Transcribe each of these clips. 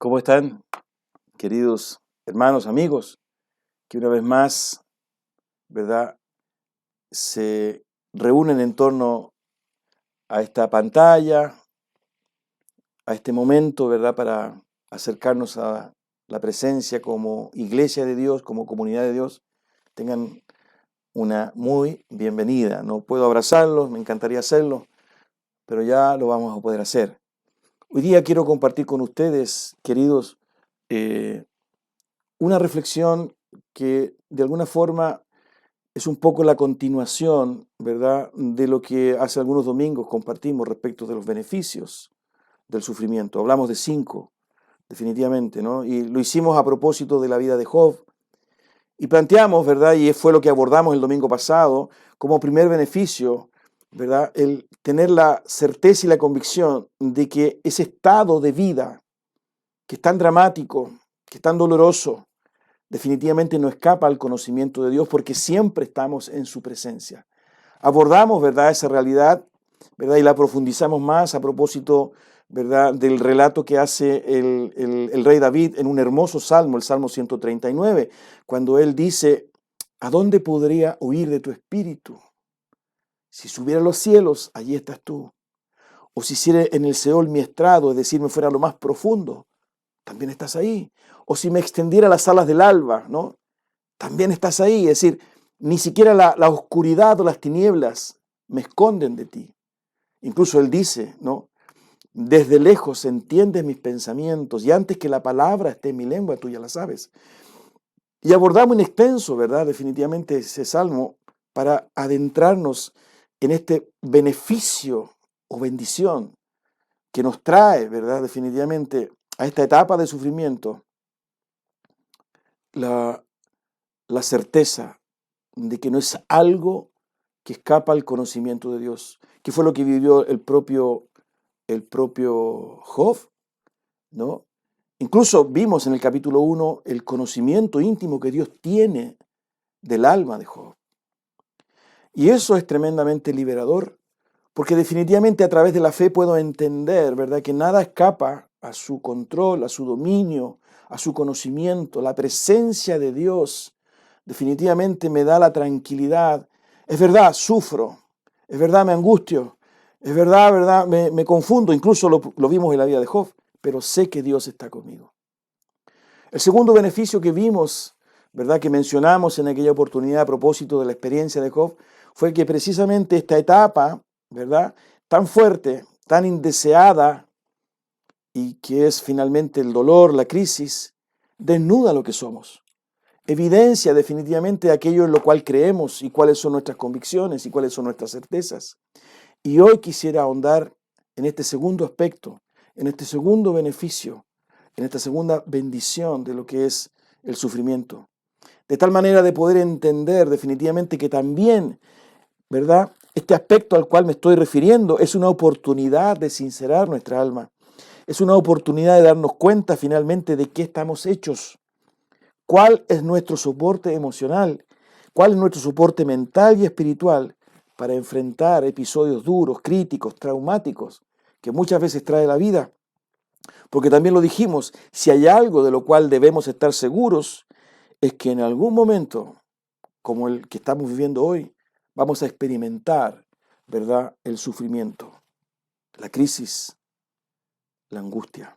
¿Cómo están, queridos hermanos, amigos, que una vez más, ¿verdad?, se reúnen en torno a esta pantalla, a este momento, ¿verdad?, para acercarnos a la presencia como iglesia de Dios, como comunidad de Dios. Tengan una muy bienvenida. No puedo abrazarlos, me encantaría hacerlo, pero ya lo vamos a poder hacer. Hoy día quiero compartir con ustedes, queridos, eh, una reflexión que de alguna forma es un poco la continuación, ¿verdad?, de lo que hace algunos domingos compartimos respecto de los beneficios del sufrimiento. Hablamos de 5, definitivamente, ¿no? Y lo hicimos a propósito de la vida de Job. Y planteamos, ¿verdad?, y fue lo que abordamos el domingo pasado, como primer beneficio, ¿verdad?, el tener la certeza y la convicción de que ese estado de vida, que es tan dramático, que es tan doloroso, definitivamente no escapa al conocimiento de Dios porque siempre estamos en su presencia. Abordamos, ¿verdad?, esa realidad, ¿verdad?, y la profundizamos más a propósito, ¿verdad?, del relato que hace el rey David en un hermoso salmo, el Salmo 139, cuando él dice: ¿a dónde podría huir de tu espíritu? Si subiera a los cielos, allí estás tú. O si hiciera en el Seol mi estrado, es decir, me fuera a lo más profundo, también estás ahí. O si me extendiera a las alas del alba, ¿no?, también estás ahí. Es decir, ni siquiera la oscuridad o las tinieblas me esconden de ti. Incluso él dice, ¿no?, desde lejos entiendes mis pensamientos y antes que la palabra esté en mi lengua, tú ya la sabes. Y abordamos en extenso, ¿verdad?, definitivamente ese salmo para adentrarnos en este beneficio o bendición que nos trae, ¿verdad?, definitivamente a esta etapa de sufrimiento, la, la certeza de que no es algo que escapa al conocimiento de Dios, que fue lo que vivió el propio Job, ¿no? Incluso vimos en el capítulo 1 el conocimiento íntimo que Dios tiene del alma de Job. Y eso es tremendamente liberador, porque definitivamente a través de la fe puedo entender, ¿verdad?, que nada escapa a su control, a su dominio, a su conocimiento. La presencia de Dios definitivamente me da la tranquilidad. Es verdad, sufro. Es verdad, me angustio. Es verdad, me confundo. Incluso lo vimos en la vida de Job, pero sé que Dios está conmigo. El segundo beneficio que vimos, ¿verdad?, que mencionamos en aquella oportunidad a propósito de la experiencia de Job, fue que precisamente esta etapa, ¿verdad?, tan fuerte, tan indeseada, y que es finalmente el dolor, la crisis, desnuda lo que somos. Evidencia definitivamente aquello en lo cual creemos y cuáles son nuestras convicciones y cuáles son nuestras certezas. Y hoy quisiera ahondar en este segundo aspecto, en este segundo beneficio, en esta segunda bendición de lo que es el sufrimiento. De tal manera de poder entender definitivamente que también, ¿verdad?, este aspecto al cual me estoy refiriendo es una oportunidad de sincerar nuestra alma. Es una oportunidad de darnos cuenta finalmente de qué estamos hechos. ¿Cuál es nuestro soporte emocional? ¿Cuál es nuestro soporte mental y espiritual para enfrentar episodios duros, críticos, traumáticos que muchas veces trae la vida? Porque también lo dijimos, si hay algo de lo cual debemos estar seguros, es que en algún momento, como el que estamos viviendo hoy, vamos a experimentar, ¿verdad?, el sufrimiento, la crisis, la angustia.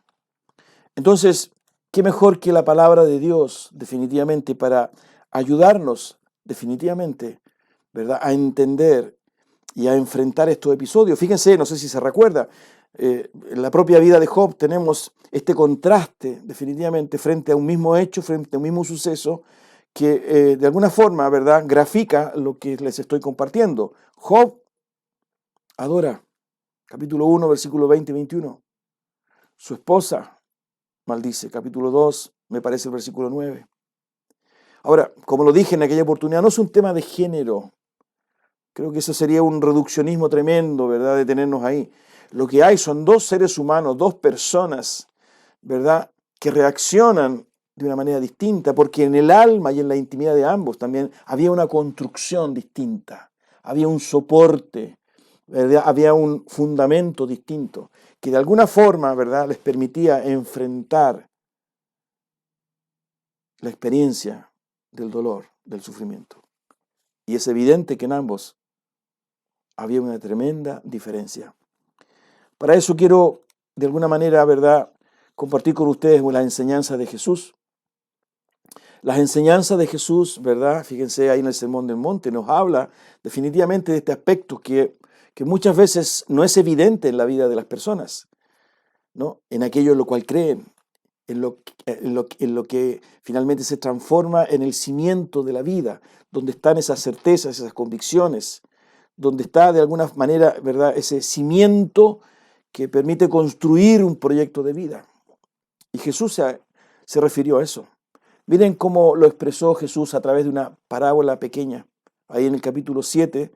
Entonces, ¿qué mejor que la palabra de Dios, definitivamente, para ayudarnos, definitivamente, ¿verdad?, a entender y a enfrentar estos episodios? Fíjense, no sé si se recuerda, en la propia vida de Job tenemos este contraste, definitivamente, frente a un mismo hecho, frente a un mismo suceso, que de alguna forma, ¿verdad?, grafica lo que les estoy compartiendo. Job adora, capítulo 1, versículo 20 y 21. Su esposa maldice, capítulo 2, me parece el versículo 9. Ahora, como lo dije en aquella oportunidad, no es un tema de género. Creo que eso sería un reduccionismo tremendo, ¿verdad?, de tenernos ahí. Lo que hay son dos seres humanos, dos personas, ¿verdad?, que reaccionan de una manera distinta, porque en el alma y en la intimidad de ambos también había una construcción distinta, había un soporte, ¿verdad?, había un fundamento distinto, que de alguna forma, ¿verdad?, les permitía enfrentar la experiencia del dolor, del sufrimiento. Y es evidente que en ambos había una tremenda diferencia. Para eso quiero, de alguna manera, ¿verdad?, compartir con ustedes las enseñanzas de Jesús. Las enseñanzas de Jesús, ¿verdad? Fíjense ahí en el Sermón del Monte, nos habla definitivamente de este aspecto que muchas veces no es evidente en la vida de las personas, ¿no? En aquello en lo cual creen, en lo que finalmente se transforma en el cimiento de la vida, donde están esas certezas, esas convicciones, donde está de alguna manera, ¿verdad?, ese cimiento que permite construir un proyecto de vida. Y Jesús se refirió a eso. Miren cómo lo expresó Jesús a través de una parábola pequeña, ahí en el capítulo 7,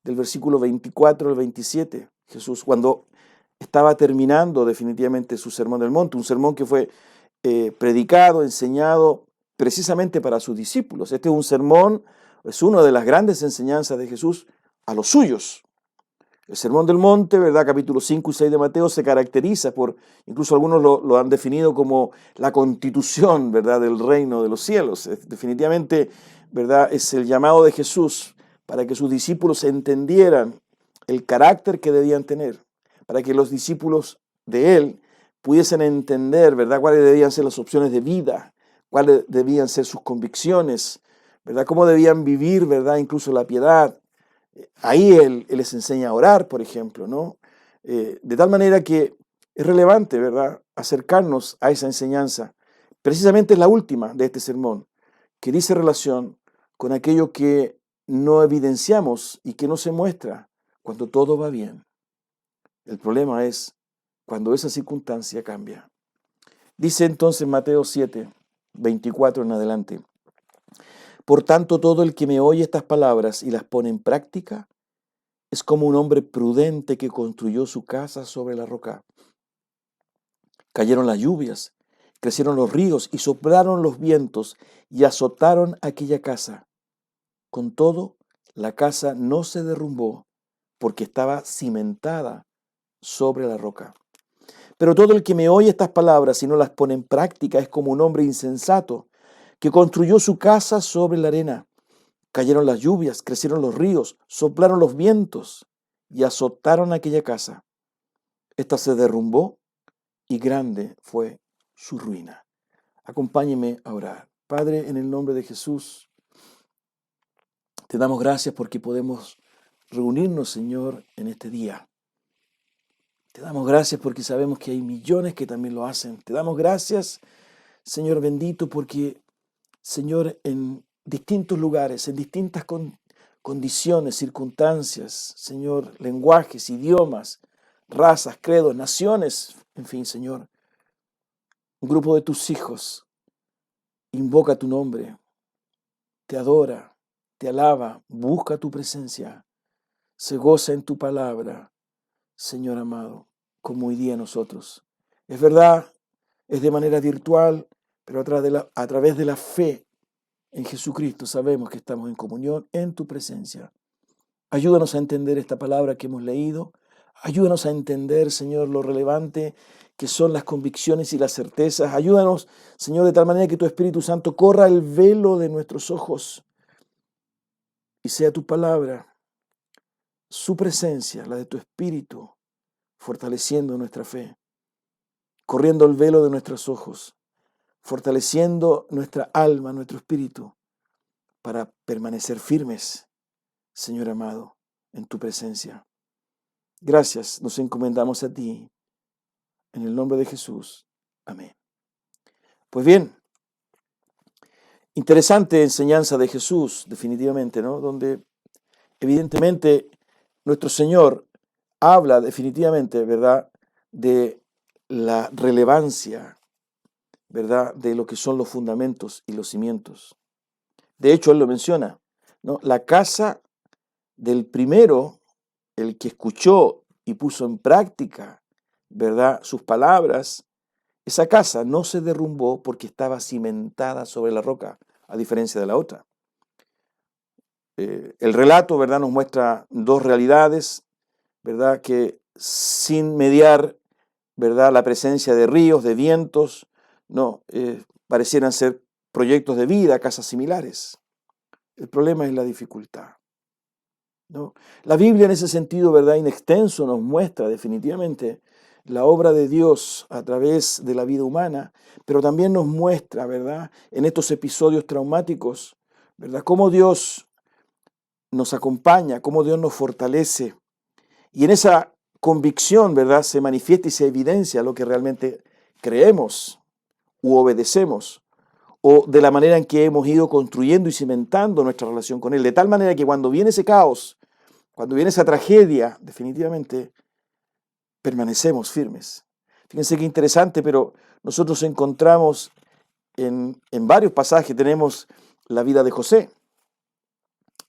del versículo 24 al 27. Jesús, cuando estaba terminando definitivamente su sermón del monte, un sermón que fue predicado, enseñado precisamente para sus discípulos. Este es un sermón, es una de las grandes enseñanzas de Jesús a los suyos. El Sermón del Monte, ¿verdad? Capítulos 5 y 6 de Mateo se caracteriza por, incluso algunos lo han definido como la constitución, ¿verdad?, del reino de los cielos. Definitivamente, ¿verdad?, es el llamado de Jesús para que sus discípulos entendieran el carácter que debían tener, para que los discípulos de él pudiesen entender, ¿verdad?, cuáles debían ser las opciones de vida, cuáles debían ser sus convicciones, ¿verdad?, cómo debían vivir, ¿verdad?, incluso la piedad. Ahí él les enseña a orar, por ejemplo, ¿no? De tal manera que es relevante, ¿verdad?, acercarnos a esa enseñanza. Precisamente es la última de este sermón, que dice relación con aquello que no evidenciamos y que no se muestra cuando todo va bien. El problema es cuando esa circunstancia cambia. Dice entonces Mateo 7, 24 en adelante: Por tanto, todo el que me oye estas palabras y las pone en práctica es como un hombre prudente que construyó su casa sobre la roca. Cayeron las lluvias, crecieron los ríos y soplaron los vientos y azotaron aquella casa. Con todo, la casa no se derrumbó porque estaba cimentada sobre la roca. Pero todo el que me oye estas palabras y no las pone en práctica es como un hombre insensato que construyó su casa sobre la arena. Cayeron las lluvias, crecieron los ríos, soplaron los vientos y azotaron aquella casa. Esta se derrumbó y grande fue su ruina. Acompáñeme a orar. Padre, en el nombre de Jesús, te damos gracias porque podemos reunirnos, Señor, en este día. Te damos gracias porque sabemos que hay millones que también lo hacen. Te damos gracias, Señor bendito, porque, Señor, en distintos lugares, en distintas condiciones, circunstancias, Señor, lenguajes, idiomas, razas, credos, naciones, en fin, Señor, un grupo de tus hijos invoca tu nombre, te adora, te alaba, busca tu presencia, se goza en tu palabra, Señor amado, como hoy día nosotros. Es verdad, es de manera virtual, pero a través de la fe en Jesucristo sabemos que estamos en comunión en tu presencia. Ayúdanos a entender esta palabra que hemos leído. Ayúdanos a entender, Señor, lo relevante que son las convicciones y las certezas. Ayúdanos, Señor, de tal manera que tu Espíritu Santo corra el velo de nuestros ojos y sea tu palabra, su presencia, la de tu Espíritu, fortaleciendo nuestra fe, corriendo el velo de nuestros ojos, fortaleciendo nuestra alma, nuestro espíritu, para permanecer firmes, Señor amado, en tu presencia. Gracias, nos encomendamos a ti, en el nombre de Jesús. Amén. Pues bien, interesante enseñanza de Jesús, definitivamente, ¿no? Donde evidentemente nuestro Señor habla definitivamente, ¿verdad?, de la relevancia, ¿verdad?, de lo que son los fundamentos y los cimientos. De hecho, él lo menciona, ¿no? La casa del primero, el que escuchó y puso en práctica, ¿verdad?, sus palabras, esa casa no se derrumbó porque estaba cimentada sobre la roca, a diferencia de la otra. El relato, ¿verdad?, nos muestra dos realidades, ¿verdad?, que sin mediar, ¿verdad?, la presencia de ríos, de vientos, no, parecieran ser proyectos de vida, casas similares. El problema es la dificultad, ¿no? La Biblia en ese sentido, ¿verdad?, in extenso nos muestra definitivamente la obra de Dios a través de la vida humana, pero también nos muestra, ¿verdad?, en estos episodios traumáticos, ¿verdad?, cómo Dios nos acompaña, cómo Dios nos fortalece. Y en esa convicción, ¿verdad?, se manifiesta y se evidencia lo que realmente creemos u obedecemos, o de la manera en que hemos ido construyendo y cimentando nuestra relación con Él. De tal manera que cuando viene ese caos, cuando viene esa tragedia, definitivamente permanecemos firmes. Fíjense qué interesante, pero nosotros encontramos en varios pasajes, tenemos la vida de José.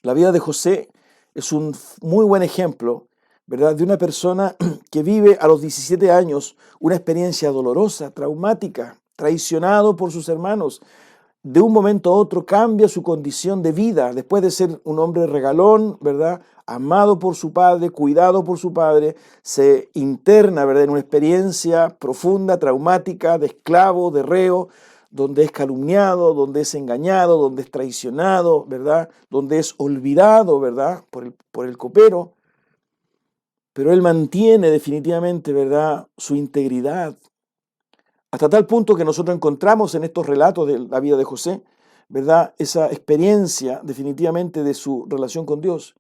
La vida de José es un muy buen ejemplo, ¿verdad?, de una persona que vive a los 17 años una experiencia dolorosa, traumática, traicionado por sus hermanos. De un momento a otro cambia su condición de vida, después de ser un hombre regalón, ¿verdad?, amado por su padre, cuidado por su padre, se interna, ¿verdad?, en una experiencia profunda, traumática, de esclavo, de reo, donde es calumniado, donde es engañado, donde es traicionado, ¿verdad?, donde es olvidado, ¿verdad?, por el copero. Pero él mantiene definitivamente, ¿verdad?, su integridad, hasta tal punto que nosotros encontramos en estos relatos de la vida de José, ¿verdad?, esa experiencia definitivamente de su relación con Dios.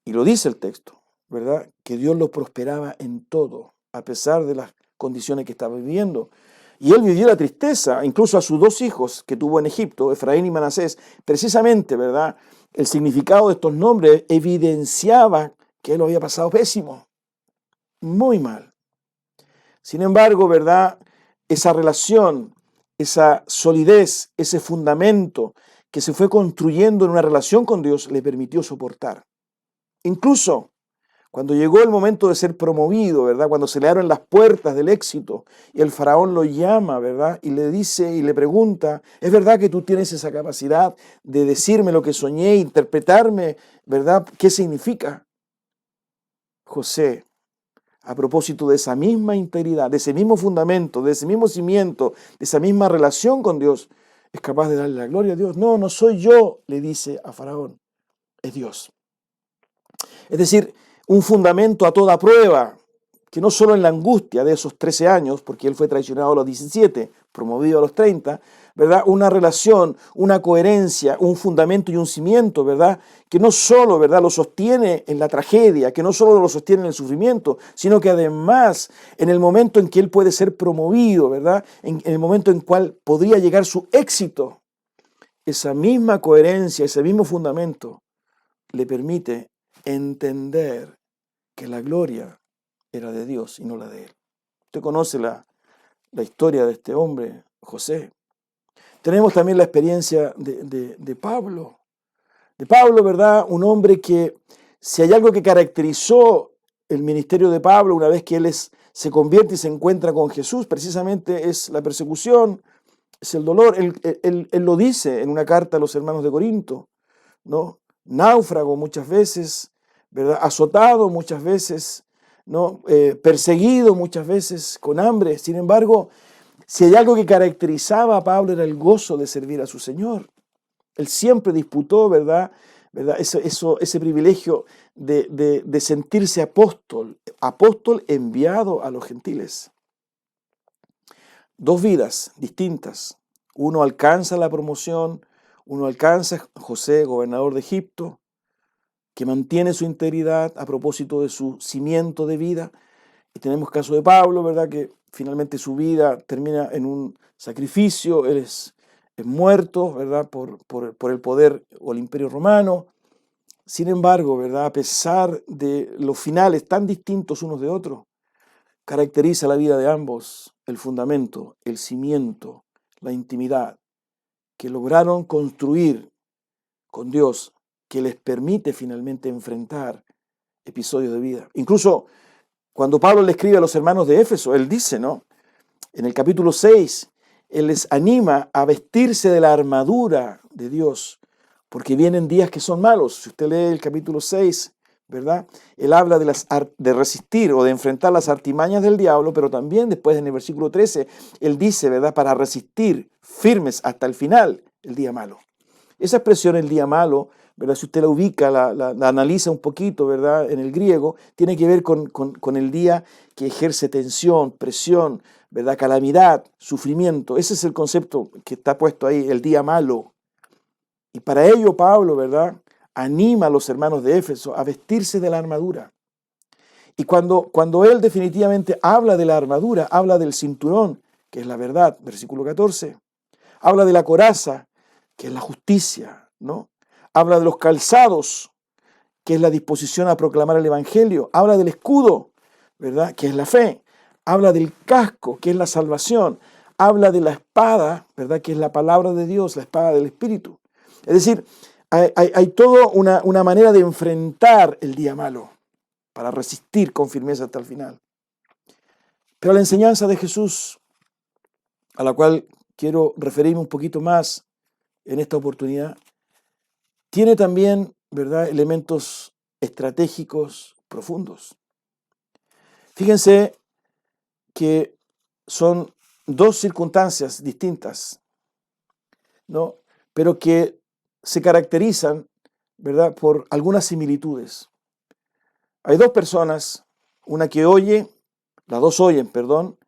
Y lo dice el texto, ¿verdad?, que Dios lo prosperaba en todo, a pesar de las condiciones que estaba viviendo. Y él vivió la tristeza, incluso a sus dos hijos que tuvo en Egipto, Efraín y Manasés. Precisamente, ¿verdad?, el significado de estos nombres evidenciaba que él lo había pasado pésimo, muy mal. Sin embargo, ¿verdad?, esa relación, esa solidez, ese fundamento que se fue construyendo en una relación con Dios le permitió soportar. Incluso cuando llegó el momento de ser promovido, ¿verdad?, cuando se le abren las puertas del éxito y el faraón lo llama, ¿verdad?, y le dice y le pregunta, ¿es verdad que tú tienes esa capacidad de decirme lo que soñé, interpretarme, ¿verdad?, qué significa? José, a propósito de esa misma integridad, de ese mismo fundamento, de ese mismo cimiento, de esa misma relación con Dios, es capaz de darle la gloria a Dios. No, no soy yo, le dice a Faraón, es Dios. Es decir, un fundamento a toda prueba, que no solo en la angustia de esos 13 años, porque él fue traicionado a los 17, promovido a los 30, ¿verdad?, una relación, una coherencia, un fundamento y un cimiento, ¿verdad?, que no solo, ¿verdad?, lo sostiene en la tragedia, que no solo lo sostiene en el sufrimiento, sino que además en el momento en que él puede ser promovido, ¿verdad?, en el momento en cual podría llegar su éxito, esa misma coherencia, ese mismo fundamento le permite entender que la gloria era de Dios y no la de él. Usted conoce la historia de este hombre, José. Tenemos también la experiencia de Pablo. De Pablo, ¿verdad? Un hombre que, si hay algo que caracterizó el ministerio de Pablo una vez que él se convierte y se encuentra con Jesús, precisamente es la persecución, es el dolor. Él lo dice en una carta a los hermanos de Corinto, ¿no? Náufrago muchas veces, ¿verdad?, azotado muchas veces, ¿no?, perseguido muchas veces, con hambre. Sin embargo, si hay algo que caracterizaba a Pablo era el gozo de servir a su Señor. Él siempre disputó, ¿verdad? Ese privilegio de sentirse apóstol enviado a los gentiles. Dos vidas distintas. Uno alcanza la promoción, uno alcanza José, gobernador de Egipto, que mantiene su integridad a propósito de su cimiento de vida. Y tenemos caso de Pablo, ¿verdad?, que finalmente su vida termina en un sacrificio, él es muerto, ¿verdad?, por el poder o el imperio romano. Sin embargo, ¿verdad?, a pesar de los finales tan distintos unos de otros, caracteriza la vida de ambos el fundamento, el cimiento, la intimidad que lograron construir con Dios, que les permite finalmente enfrentar episodios de vida. Incluso cuando Pablo le escribe a los hermanos de Éfeso, él dice, ¿no?, en el capítulo 6, él les anima a vestirse de la armadura de Dios, porque vienen días que son malos. Si usted lee el capítulo 6, ¿verdad? Él habla de resistir o de enfrentar las artimañas del diablo, pero también después en el versículo 13, él dice, ¿verdad? Para resistir firmes hasta el final el día malo. Esa expresión, el día malo, ¿verdad? Si usted la ubica, la analiza un poquito, ¿verdad? En el griego, tiene que ver con el día que ejerce tensión, presión, ¿verdad? Calamidad, sufrimiento. Ese es el concepto que está puesto ahí, el día malo. Y para ello Pablo, ¿verdad? Anima a los hermanos de Éfeso a vestirse de la armadura. Y cuando él definitivamente habla de la armadura, habla del cinturón, que es la verdad, versículo 14. Habla de la coraza, que es la justicia, ¿no? Habla de los calzados, que es la disposición a proclamar el evangelio. Habla del escudo, ¿verdad? Que es la fe. Habla del casco, que es la salvación. Habla de la espada, ¿verdad? Que es la palabra de Dios, la espada del Espíritu. Es decir, hay toda una manera de enfrentar el día malo para resistir con firmeza hasta el final. Pero la enseñanza de Jesús, a la cual quiero referirme un poquito más en esta oportunidad, tiene también, ¿verdad?, elementos estratégicos profundos. Fíjense que son dos circunstancias distintas, ¿no? Pero que se caracterizan, ¿verdad?, por algunas similitudes. Hay dos personas, una que oye, las dos oyen, perdón.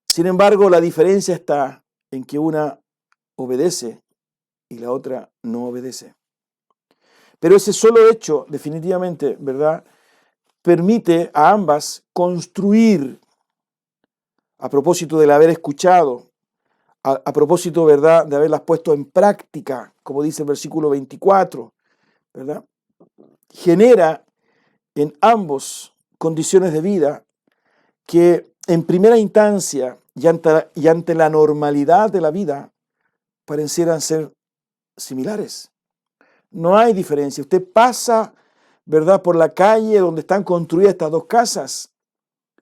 Sin embargo, la diferencia está en que una obedece y la otra no obedece. Pero ese solo hecho, definitivamente, ¿verdad?, permite a ambas construir, a propósito del haber escuchado, a propósito, ¿verdad?, de haberlas puesto en práctica, como dice el versículo 24, ¿verdad?, genera en ambos condiciones de vida que en primera instancia y ante la normalidad de la vida parecieran ser similares. No hay diferencia. Usted pasa, ¿verdad?, por la calle donde están construidas estas dos casas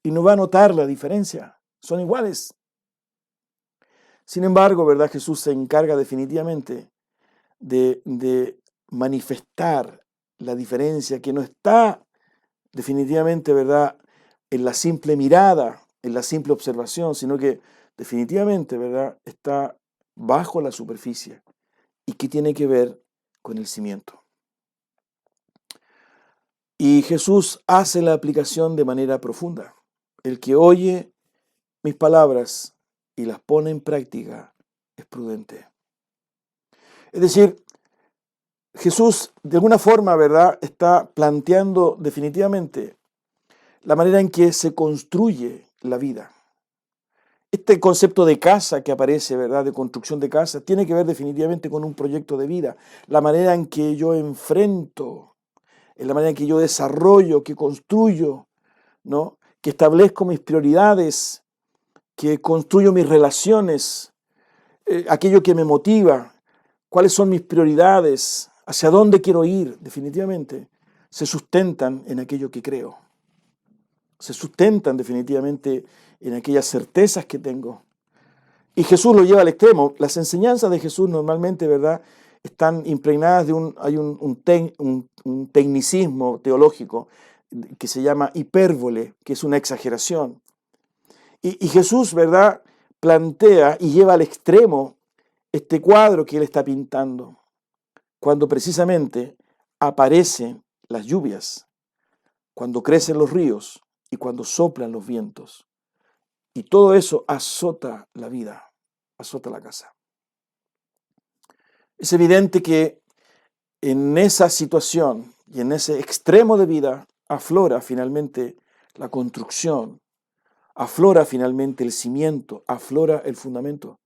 y no va a notar la diferencia. Son iguales. Sin embargo, ¿verdad?, Jesús se encarga definitivamente de manifestar la diferencia que no está definitivamente, ¿verdad?, en la simple mirada, en la simple observación, sino que definitivamente, ¿verdad?, está bajo la superficie y que tiene que ver con el cimiento. Y Jesús hace la aplicación de manera profunda. El que oye mis palabras y las pone en práctica es prudente. Es decir, Jesús de alguna forma, ¿verdad?, está planteando definitivamente la manera en que se construye la vida. Este concepto de casa que aparece, ¿verdad?, de construcción de casa, tiene que ver definitivamente con un proyecto de vida. La manera en que yo enfrento, en la manera en que yo desarrollo, que construyo, ¿no?, que establezco mis prioridades, que construyo mis relaciones, aquello que me motiva, cuáles son mis prioridades, hacia dónde quiero ir, definitivamente, se sustentan en aquello que creo. Se sustentan definitivamente en aquellas certezas que tengo. Y Jesús lo lleva al extremo. Las enseñanzas de Jesús normalmente, ¿verdad?, están impregnadas de un tecnicismo teológico que se llama hipérbole, que es una exageración. Y Jesús, ¿verdad?, plantea y lleva al extremo este cuadro que él está pintando, cuando precisamente aparecen las lluvias, cuando crecen los ríos y cuando soplan los vientos. Y todo eso azota la vida, azota la casa. Es evidente que en esa situación y en ese extremo de vida aflora finalmente la construcción, aflora finalmente el cimiento, aflora el fundamento,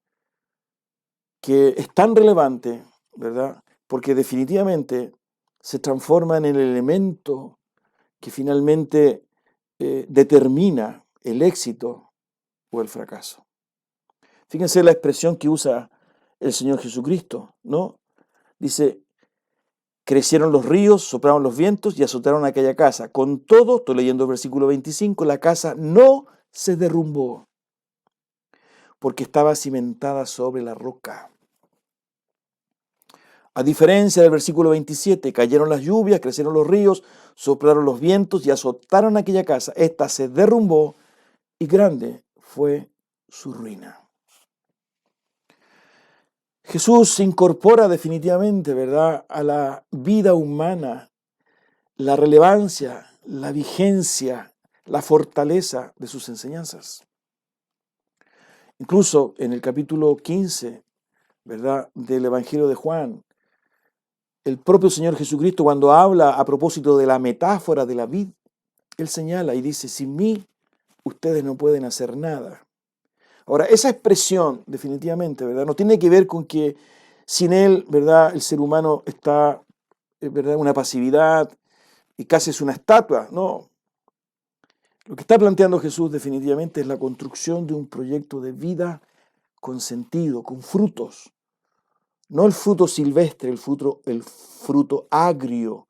que es tan relevante, ¿verdad?, porque definitivamente se transforma en el elemento que finalmente determina el éxito o el fracaso. Fíjense la expresión que usa el Señor Jesucristo, ¿no? Dice, crecieron los ríos, soplaron los vientos y azotaron aquella casa. Con todo, estoy leyendo el versículo 25, la casa no se derrumbó porque estaba cimentada sobre la roca. A diferencia del versículo 27, cayeron las lluvias, crecieron los ríos, soplaron los vientos y azotaron aquella casa. Esta se derrumbó y grande fue su ruina. Jesús incorpora definitivamente, ¿verdad?, a la vida humana la relevancia, la vigencia, la fortaleza de sus enseñanzas. Incluso en el capítulo 15, ¿verdad?, del Evangelio de Juan, el propio Señor Jesucristo, cuando habla a propósito de la metáfora de la vid, Él señala y dice: sin mí ustedes no pueden hacer nada. Ahora, esa expresión definitivamente, ¿verdad?, no tiene que ver con que sin Él, ¿verdad?, el ser humano está, ¿verdad?, una pasividad y casi es una estatua. No. Lo que está planteando Jesús definitivamente es la construcción de un proyecto de vida con sentido, con frutos. No el fruto silvestre, el fruto agrio,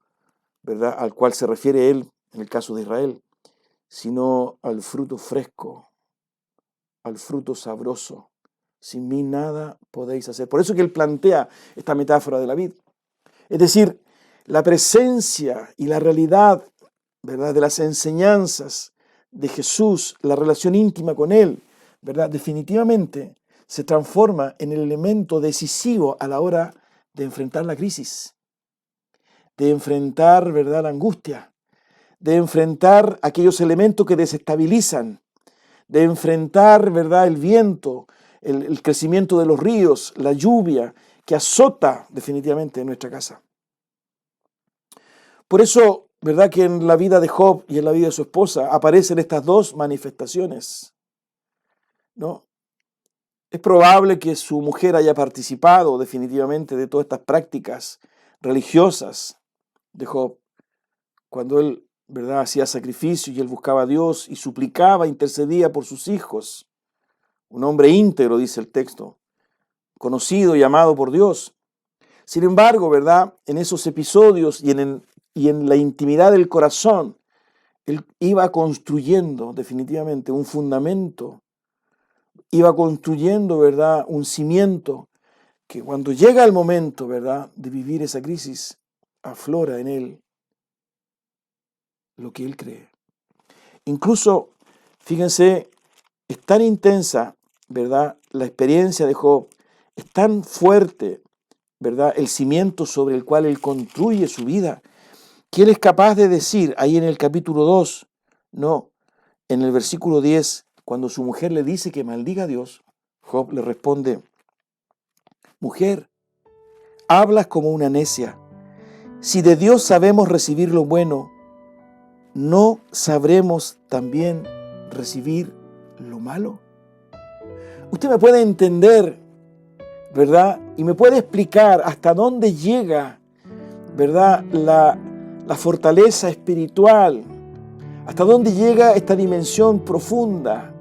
¿verdad?, al cual se refiere Él en el caso de Israel, sino al fruto fresco, al fruto sabroso. Sin mí nada podéis hacer. Por eso que Él plantea esta metáfora de la vid. Es decir, la presencia y la realidad, ¿verdad?, de las enseñanzas de Jesús, la relación íntima con Él, ¿verdad?, definitivamente se transforma en el elemento decisivo a la hora de enfrentar la crisis, de enfrentar, ¿verdad?, la angustia, de enfrentar aquellos elementos que desestabilizan, de enfrentar, ¿verdad?, el viento, el crecimiento de los ríos, la lluvia que azota definitivamente nuestra casa. Por eso, ¿verdad?, que en la vida de Job y en la vida de su esposa aparecen estas dos manifestaciones, ¿no? Es probable que su mujer haya participado definitivamente de todas estas prácticas religiosas de Job, cuando él, ¿verdad?, hacía sacrificios y él buscaba a Dios y suplicaba, intercedía por sus hijos. Un hombre íntegro, dice el texto, conocido y amado por Dios. Sin embargo, ¿verdad?, en esos episodios y en la intimidad del corazón, él iba construyendo definitivamente un fundamento, iba construyendo, ¿verdad?, un cimiento que cuando llega el momento, ¿verdad?, de vivir esa crisis, aflora en él lo que él cree. Incluso, fíjense, es tan intensa, ¿verdad?, la experiencia de Job, es tan fuerte, ¿verdad?, el cimiento sobre el cual él construye su vida, que él es capaz de decir ahí en el capítulo 2, no, en el versículo 10, cuando su mujer le dice que maldiga a Dios, Job le responde: mujer, hablas como una necia. Si de Dios sabemos recibir lo bueno, ¿no sabremos también recibir lo malo? Usted me puede entender, ¿verdad?, y me puede explicar hasta dónde llega, ¿verdad?, la fortaleza espiritual, hasta dónde llega esta dimensión profunda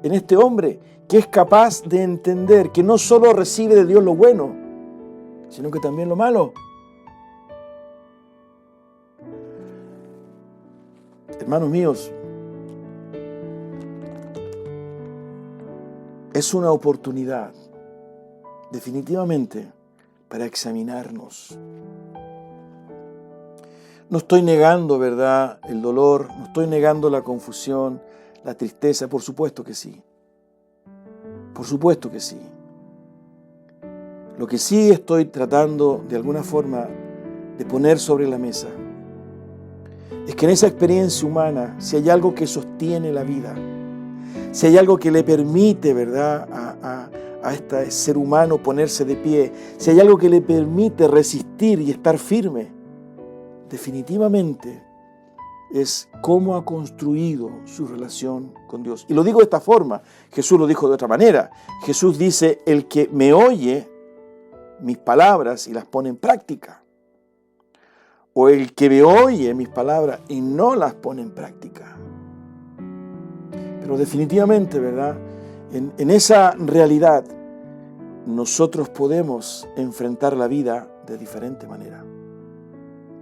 en este hombre que es capaz de entender que no solo recibe de Dios lo bueno, sino que también lo malo. Hermanos míos, es una oportunidad definitivamente para examinarnos. No estoy negando, ¿verdad?, el dolor, no estoy negando la confusión, la tristeza, por supuesto que sí. Por supuesto que sí. Lo que sí estoy tratando de alguna forma de poner sobre la mesa es que en esa experiencia humana, si hay algo que sostiene la vida, si hay algo que le permite, ¿verdad?, a este ser humano ponerse de pie, si hay algo que le permite resistir y estar firme, definitivamente es cómo ha construido su relación con Dios. Y lo digo de esta forma, Jesús lo dijo de otra manera. Jesús dice: el que me oye mis palabras y las pone en práctica, o el que me oye mis palabras y no las pone en práctica. Pero definitivamente, ¿verdad?, en esa realidad nosotros podemos enfrentar la vida de diferente manera.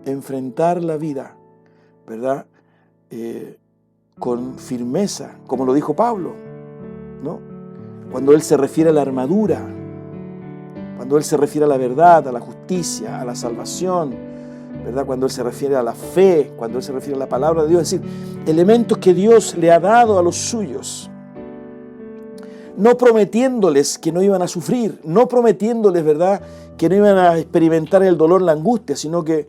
Enfrentar la vida, ¿verdad?, con firmeza, como lo dijo Pablo, ¿no?, cuando él se refiere a la armadura, cuando Él se refiere a la verdad, a la justicia, a la salvación, ¿verdad? Cuando Él se refiere a la fe, cuando Él se refiere a la palabra de Dios, es decir, elementos que Dios le ha dado a los suyos, no prometiéndoles que no iban a sufrir, no prometiéndoles, ¿verdad?, que no iban a experimentar el dolor, la angustia, sino que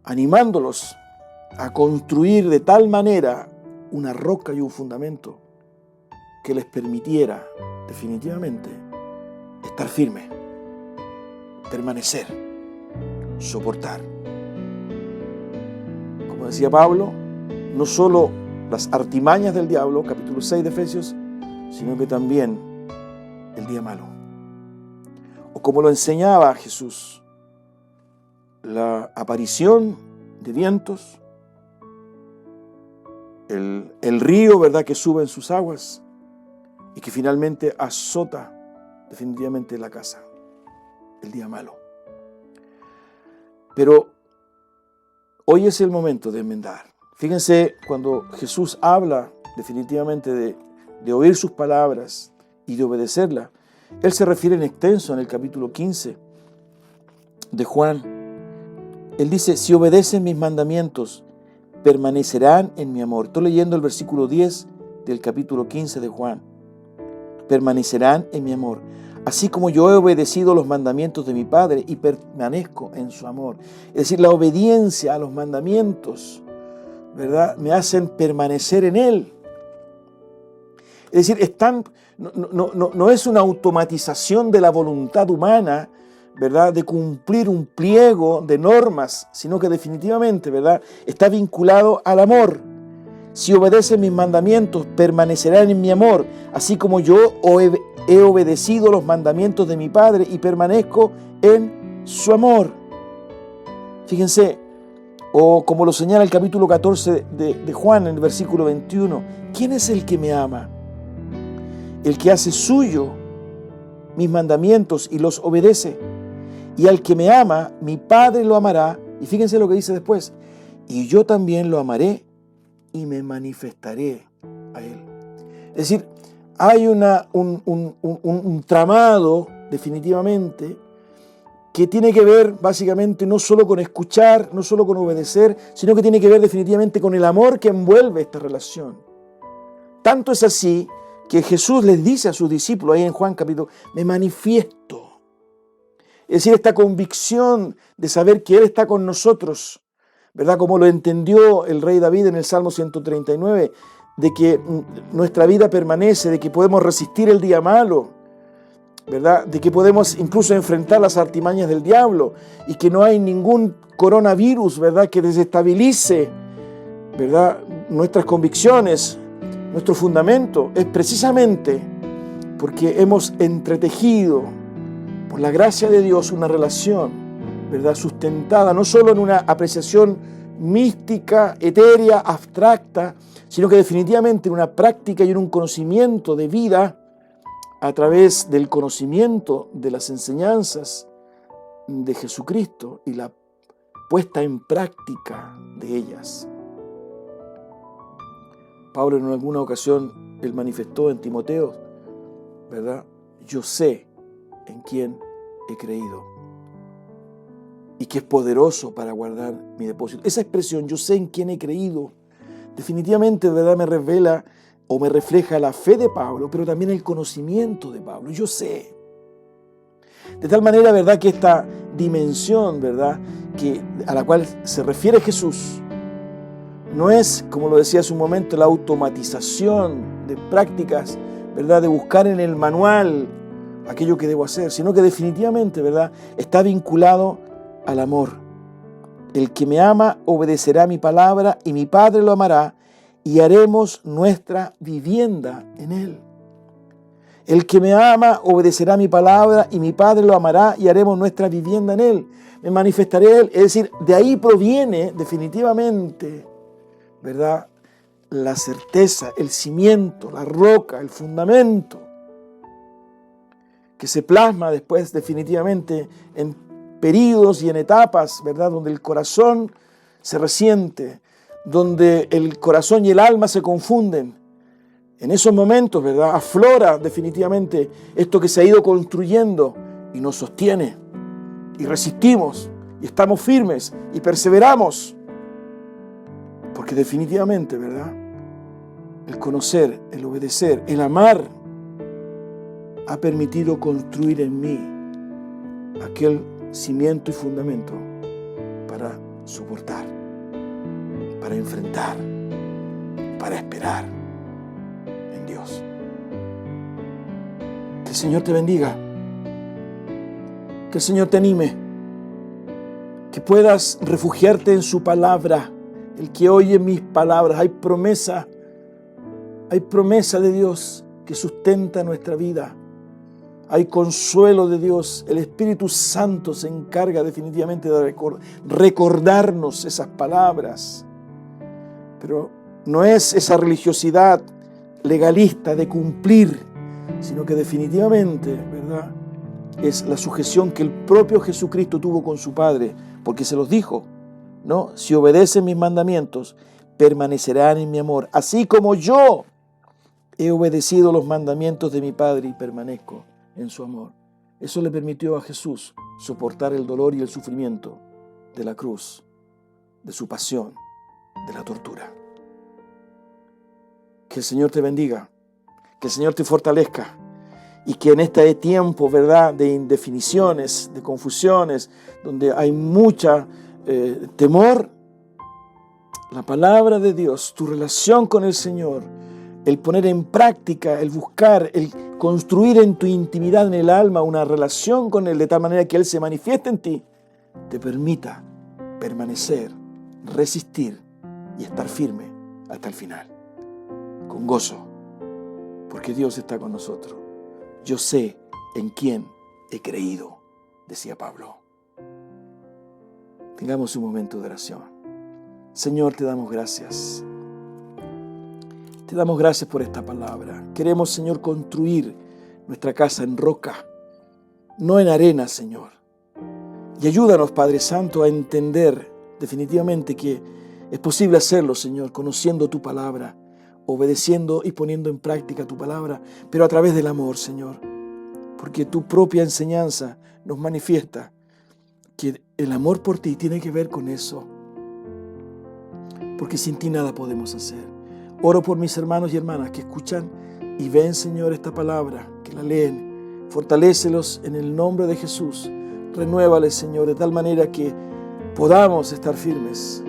animándolos a construir de tal manera una roca y un fundamento que les permitiera definitivamente estar firme, permanecer, soportar. Como decía Pablo, no solo las artimañas del diablo, capítulo 6 de Efesios, sino que también el día malo. O como lo enseñaba Jesús, la aparición de vientos, el río, ¿verdad?, que sube en sus aguas y que finalmente azota definitivamente la casa, el día malo. Pero hoy es el momento de enmendar. Fíjense, cuando Jesús habla definitivamente de oír sus palabras y de obedecerlas, Él se refiere en extenso en el capítulo 15 de Juan. Él dice, si obedecen mis mandamientos, permanecerán en mi amor. Estoy leyendo el versículo 10 del capítulo 15 de Juan. Permanecerán en mi amor, así como yo he obedecido los mandamientos de mi Padre y permanezco en su amor. Es decir, la obediencia a los mandamientos, ¿verdad?, me hacen permanecer en Él. Es decir, no es una automatización de la voluntad humana, ¿verdad?, de cumplir un pliego de normas, sino que definitivamente, ¿verdad?, está vinculado al amor. Si obedecen mis mandamientos, permanecerán en mi amor, así como yo he obedecido los mandamientos de mi Padre y permanezco en su amor. Fíjense, o como lo señala el capítulo 14 de Juan, en el versículo 21, ¿quién es el que me ama? El que hace suyo mis mandamientos y los obedece. Y al que me ama, mi Padre lo amará. Y fíjense lo que dice después. Y yo también lo amaré y me manifestaré a Él. Es decir, hay un tramado definitivamente que tiene que ver básicamente no solo con escuchar, no solo con obedecer, sino que tiene que ver definitivamente con el amor que envuelve esta relación. Tanto es así que Jesús les dice a sus discípulos, ahí en Juan capítulo, me manifiesto. Es decir, esta convicción de saber que Él está con nosotros, ¿verdad? Como lo entendió el rey David en el Salmo 139, de que nuestra vida permanece, de que podemos resistir el día malo, ¿verdad?, de que podemos incluso enfrentar las artimañas del diablo y que no hay ningún coronavirus, ¿verdad?, que desestabilice, ¿verdad?, nuestras convicciones, nuestro fundamento. Es precisamente porque hemos entretejido por la gracia de Dios una relación, ¿verdad?, sustentada no solo en una apreciación mística, etérea, abstracta, sino que definitivamente en una práctica y en un conocimiento de vida a través del conocimiento de las enseñanzas de Jesucristo y la puesta en práctica de ellas. Pablo en alguna ocasión, él manifestó en Timoteo, ¿verdad? Yo sé en quién he creído y que es poderoso para guardar mi depósito. Esa expresión, yo sé en quién he creído, definitivamente, ¿verdad?, me revela o me refleja la fe de Pablo, pero también el conocimiento de Pablo. Yo sé. De tal manera, ¿verdad?, que esta dimensión, ¿verdad?, a la cual se refiere Jesús, no es, como lo decía hace un momento, la automatización de prácticas, ¿verdad?, de buscar en el manual aquello que debo hacer, sino que definitivamente, ¿verdad?, está vinculado al amor. El que me ama obedecerá mi palabra y mi Padre lo amará y haremos nuestra vivienda en Él. El que me ama obedecerá mi palabra y mi Padre lo amará y haremos nuestra vivienda en Él. Me manifestaré a Él. Es decir, de ahí proviene definitivamente, ¿verdad?, la certeza, el cimiento, la roca, el fundamento, que se plasma después definitivamente en períodos y en etapas, ¿verdad?, donde el corazón se resiente, donde el corazón y el alma se confunden. En esos momentos, ¿verdad?, aflora definitivamente esto que se ha ido construyendo y nos sostiene, y resistimos, y estamos firmes, y perseveramos. Porque definitivamente, ¿verdad? El conocer, el obedecer, el amar ha permitido construir en mí aquel cimiento y fundamento para soportar, para enfrentar, para esperar en Dios. Que el Señor te bendiga, que el Señor te anime, que puedas refugiarte en su palabra. El que oye mis palabras, hay promesa de Dios que sustenta nuestra vida. Hay consuelo de Dios. El Espíritu Santo se encarga definitivamente de recordarnos esas palabras. Pero no es esa religiosidad legalista de cumplir, sino que definitivamente, ¿verdad?, es la sujeción que el propio Jesucristo tuvo con su Padre, porque se los dijo, ¿no? Si obedecen mis mandamientos, permanecerán en mi amor, así como yo he obedecido los mandamientos de mi Padre y permanezco en su amor. Eso le permitió a Jesús soportar el dolor y el sufrimiento de la cruz, de su pasión, de la tortura. Que el Señor te bendiga, que el Señor te fortalezca y que en este tiempo, ¿verdad?, de indefiniciones, de confusiones, donde hay mucha temor, la palabra de Dios, tu relación con el Señor, el poner en práctica, el buscar, el construir en tu intimidad, en el alma, una relación con Él de tal manera que Él se manifieste en ti, te permita permanecer, resistir y estar firme hasta el final, con gozo, porque Dios está con nosotros. Yo sé en quién he creído, decía Pablo. Tengamos un momento de oración. Señor, te damos gracias. Te damos gracias por esta palabra. Queremos, Señor, construir nuestra casa en roca, no en arena, Señor. Y ayúdanos, Padre Santo, a entender definitivamente que es posible hacerlo, Señor, conociendo tu palabra, obedeciendo y poniendo en práctica tu palabra, pero a través del amor, Señor. Porque tu propia enseñanza nos manifiesta que el amor por ti tiene que ver con eso. Porque sin ti nada podemos hacer. Oro por mis hermanos y hermanas que escuchan y ven, Señor, esta palabra, que la leen. Fortalécelos en el nombre de Jesús. Renuévales, Señor, de tal manera que podamos estar firmes,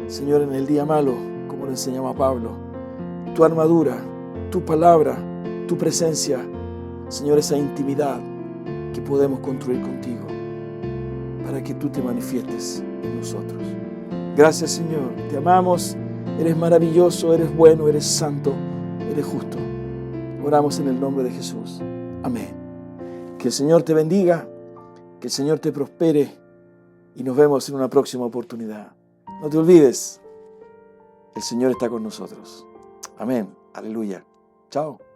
Señor, en el día malo, como lo enseñaba Pablo. Tu armadura, tu palabra, tu presencia, Señor, esa intimidad que podemos construir contigo para que tú te manifiestes en nosotros. Gracias, Señor. Te amamos. Eres maravilloso, eres bueno, eres santo, eres justo. Oramos en el nombre de Jesús. Amén. Que el Señor te bendiga, que el Señor te prospere y nos vemos en una próxima oportunidad. No te olvides, el Señor está con nosotros. Amén. Aleluya. Chao.